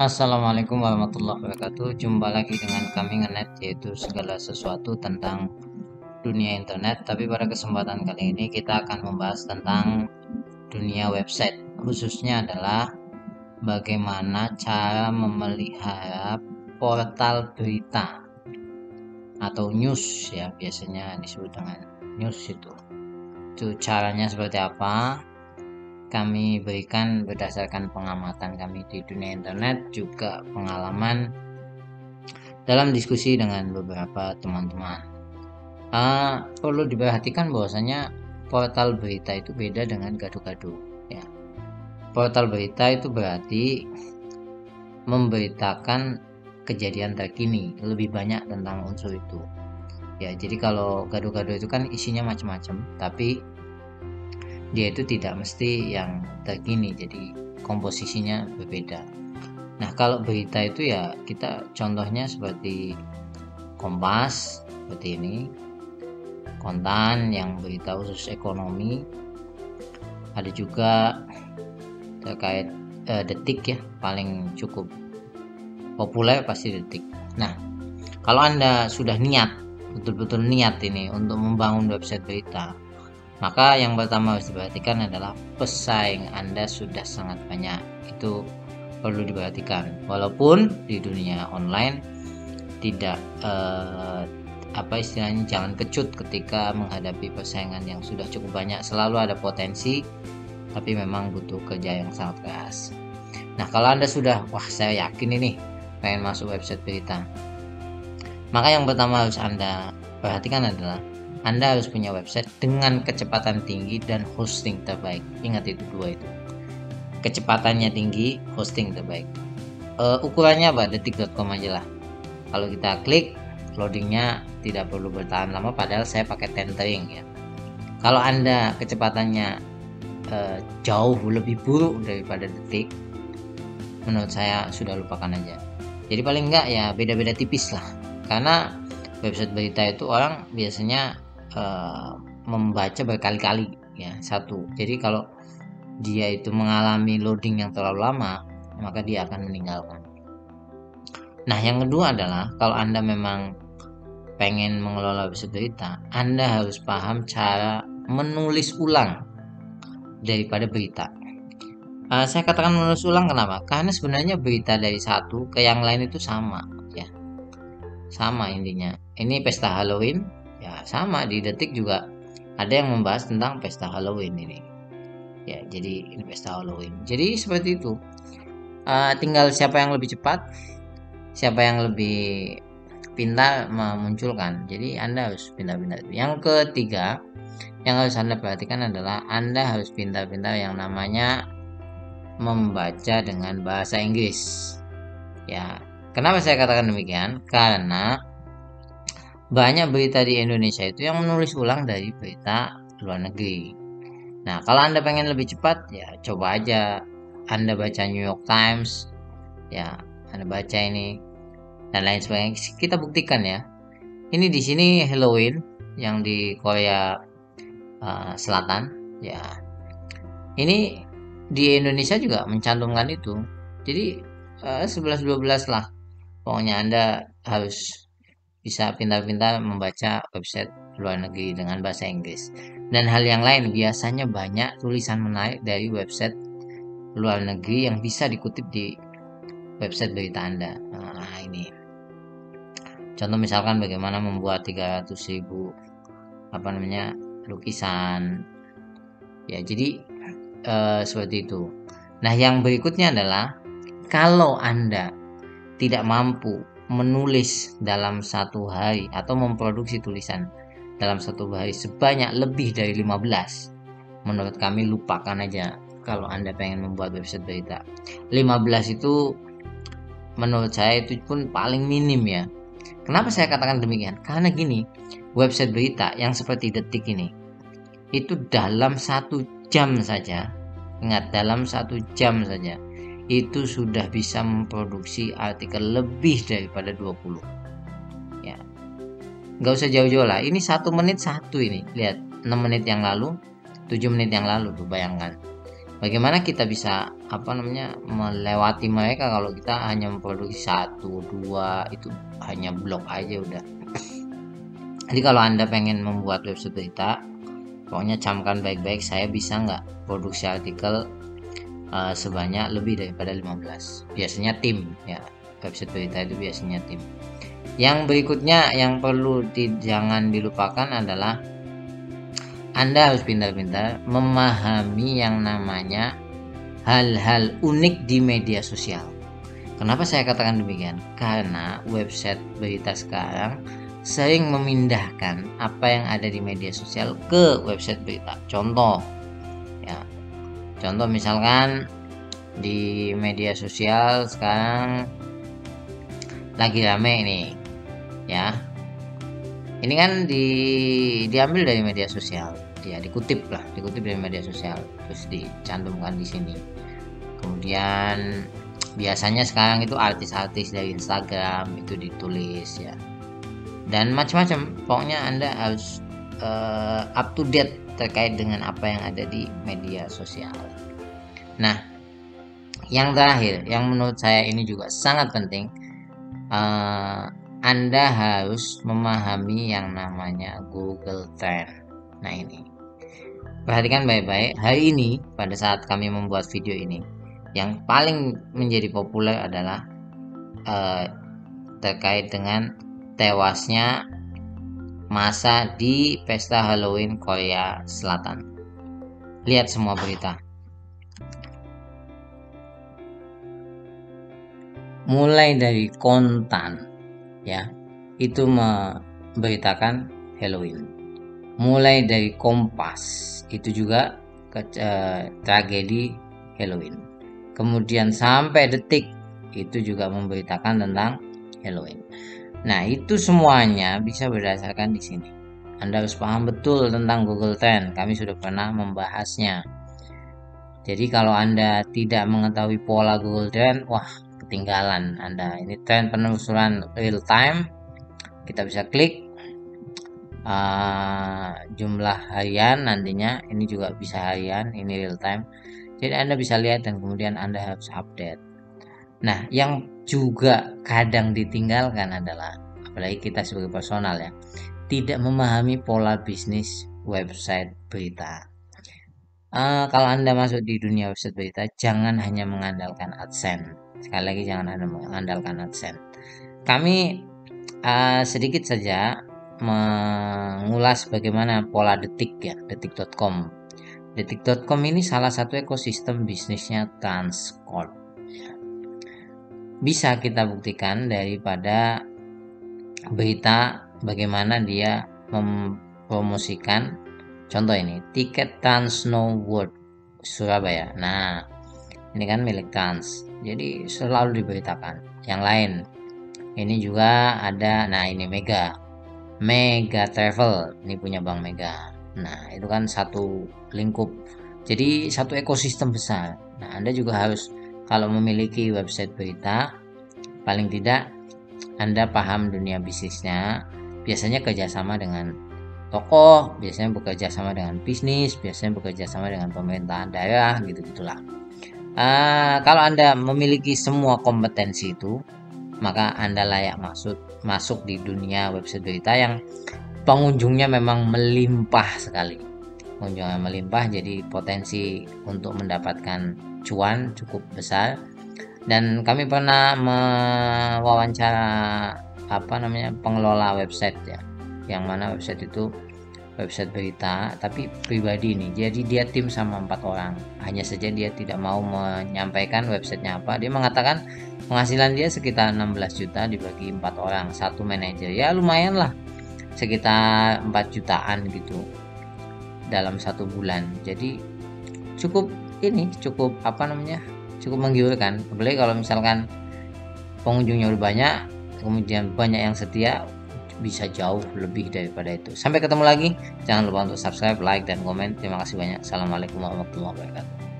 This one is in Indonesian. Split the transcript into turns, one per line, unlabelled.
Assalamualaikum warahmatullahi wabarakatuh. Jumpa lagi dengan kami Ngenet, yaitu segala sesuatu tentang dunia internet. Tapi pada kesempatan kali ini kita akan membahas tentang dunia website. Khususnya adalah bagaimana cara memelihara portal berita atau news, ya biasanya disebut dengan news itu. Itu caranya seperti apa? Kami berikan berdasarkan pengamatan kami di dunia internet, juga pengalaman dalam diskusi dengan beberapa teman-teman. Perlu diperhatikan bahwasanya portal berita itu beda dengan gaduh-gaduh. Ya. Portal berita itu berarti memberitakan kejadian terkini, lebih banyak tentang unsur itu. Ya, jadi kalau gaduh-gaduh itu kan isinya macam-macam, tapi dia itu tidak mesti yang terkini, jadi komposisinya berbeda. Nah, kalau berita itu ya kita contohnya seperti Kompas seperti ini, Kontan yang berita khusus ekonomi, ada juga terkait Detik ya, paling cukup populer pasti Detik. Nah, kalau Anda sudah niat, betul-betul niat ini untuk membangun website berita, maka yang pertama harus diperhatikan adalah pesaing Anda sudah sangat banyak. Itu perlu diperhatikan. Walaupun di dunia online tidak apa istilahnya, jangan kecut ketika menghadapi persaingan yang sudah cukup banyak. Selalu ada potensi, tapi memang butuh kerja yang sangat keras. Nah, kalau Anda sudah, wah saya yakin ini pengen masuk website berita, maka yang pertama harus Anda perhatikan adalah Anda harus punya website dengan kecepatan tinggi dan hosting terbaik. Ingat itu dua itu. Kecepatannya tinggi, hosting terbaik. Ukurannya apa? Detik.com aja lah. Kalau kita klik, loadingnya tidak perlu bertahan lama, padahal saya pakai tethering ya. Kalau Anda kecepatannya jauh lebih buruk daripada Detik, menurut saya sudah lupakan aja. Jadi paling enggak ya beda-beda tipis lah. Karena website berita itu orang biasanya membaca berkali-kali ya, satu. Jadi kalau dia itu mengalami loading yang terlalu lama, maka dia akan meninggalkan. Nah, yang kedua adalah kalau Anda memang pengen mengelola website berita, Anda harus paham cara menulis ulang daripada berita. Saya katakan menulis ulang kenapa? Karena sebenarnya berita dari satu ke yang lain itu sama ya. Sama intinya. Ini pesta Halloween, ya sama di Detik juga ada yang membahas tentang pesta Halloween ini. Ya, jadi ini pesta Halloween. Jadi seperti itu. Tinggal siapa yang lebih cepat, siapa yang lebih pintar memunculkan. Jadi Anda harus pintar-pintar. Yang ketiga, yang harus Anda perhatikan adalah Anda harus pintar-pintar yang namanya membaca dengan bahasa Inggris. Ya, kenapa saya katakan demikian? Karena banyak berita di Indonesia itu yang menulis ulang dari berita luar negeri. Nah, kalau Anda pengen lebih cepat, ya coba aja Anda baca New York Times, ya Anda baca ini dan lain sebagainya. Kita buktikan ya. Ini di sini Halloween yang di Korea Selatan, ya. Ini di Indonesia juga mencantumkan itu. Jadi 11-12 lah. Pokoknya Anda harus bisa pintar-pintar membaca website luar negeri dengan bahasa Inggris. Dan hal yang lain, biasanya banyak tulisan menarik dari website luar negeri yang bisa dikutip di website berita Anda. Nah, ini. Contoh misalkan bagaimana membuat 300.000 lukisan. Ya, jadi seperti itu. Nah, yang berikutnya adalah kalau Anda tidak mampu menulis dalam satu hari atau memproduksi tulisan dalam satu hari sebanyak lebih dari 15, menurut kami lupakan aja kalau Anda pengen membuat website berita. 15 itu menurut saya itu pun paling minim ya. Kenapa saya katakan demikian? Karena gini, website berita yang seperti Detik ini itu dalam 1 jam saja, ingat dalam 1 jam saja itu sudah bisa memproduksi artikel lebih daripada 20 ya. Nggak usah jauh-jauh lah, ini 1 menit satu, ini lihat 6 menit yang lalu, 7 menit yang lalu tuh, bayangkan Bagaimana kita bisa melewati mereka kalau kita hanya memproduksi satu dua, itu hanya blog aja udah. Jadi kalau Anda pengen membuat website berita, pokoknya camkan baik-baik, saya bisa nggak produksi artikel sebanyak lebih daripada 15. Biasanya tim ya, website berita itu biasanya tim. Yang berikutnya yang perlu jangan dilupakan adalah Anda harus pintar-pintar memahami yang namanya hal-hal unik di media sosial. Kenapa saya katakan demikian? Karena website berita sekarang sering memindahkan apa yang ada di media sosial ke website berita. Contoh misalkan di media sosial sekarang lagi rame ini ya. Ini kan diambil dari media sosial, ya dikutip dari media sosial, terus dicantumkan di sini. Kemudian biasanya sekarang itu artis-artis dari Instagram itu ditulis ya, dan macam-macam. Pokoknya Anda harus up to date terkait dengan apa yang ada di media sosial. Nah, yang terakhir, yang menurut saya ini juga sangat penting, Anda harus memahami yang namanya Google Trend. Nah ini, perhatikan baik-baik. Hari ini pada saat kami membuat video ini, yang paling menjadi populer adalah terkait dengan tewasnya massa di pesta Halloween Korea Selatan. Lihat semua berita. Mulai dari kontan ya, itu memberitakan Halloween. Mulai dari Kompas itu juga tragedi Halloween. Kemudian sampai Detik itu juga memberitakan tentang Halloween. Nah, itu semuanya bisa berdasarkan di sini. Anda harus paham betul tentang Google Trend. Kami sudah pernah membahasnya. Jadi kalau Anda tidak mengetahui pola Google Trend, wah, ketinggalan Anda. Ini tren penelusuran real time. Kita bisa klik jumlah harian nantinya. Ini juga bisa harian, ini real time. Jadi Anda bisa lihat dan kemudian Anda harus update. Nah, yang juga kadang ditinggalkan adalah, apalagi kita sebagai personal ya, tidak memahami pola bisnis website berita. Kalau Anda masuk di dunia website berita, jangan hanya mengandalkan AdSense. Sekali lagi, jangan Anda mengandalkan AdSense. Kami sedikit saja mengulas bagaimana pola Detik ya, detik.com. Detik.com ini salah satu ekosistem bisnisnya TransCorp. Bisa kita buktikan daripada berita bagaimana dia mempromosikan. Contoh ini, tiket Trans Snow World Surabaya. Nah, ini kan milik Trans, jadi selalu diberitakan. Yang lain, ini juga ada. Nah, ini Mega Travel, ini punya Bank Mega. Nah, itu kan satu lingkup, jadi satu ekosistem besar. Nah, Anda juga harus, kalau memiliki website berita, paling tidak Anda paham dunia bisnisnya. Biasanya kerjasama dengan tokoh, biasanya bekerja sama dengan bisnis, biasanya bekerja sama dengan pemerintahan daerah, gitu-gitulah. Kalau Anda memiliki semua kompetensi itu, maka Anda layak masuk di dunia website berita yang pengunjungnya memang melimpah sekali. Pengunjungnya melimpah, jadi potensi untuk mendapatkan cuan cukup besar. Dan kami pernah mewawancara pengelola website ya, yang mana website itu website berita tapi pribadi nih. Jadi dia tim sama 4 orang. Hanya saja dia tidak mau menyampaikan websitenya apa. Dia mengatakan penghasilan dia sekitar 16 juta dibagi 4 orang, satu manajer. Ya lumayan lah, sekitar 4 jutaan gitu dalam 1 bulan. Jadi cukup menggiurkan. Apalagi kalau misalkan pengunjungnya udah banyak, kemudian banyak yang setia, bisa jauh lebih daripada itu. Sampai ketemu lagi. Jangan lupa untuk subscribe, like, dan komen. Terima kasih banyak. Assalamualaikum warahmatullahi wabarakatuh.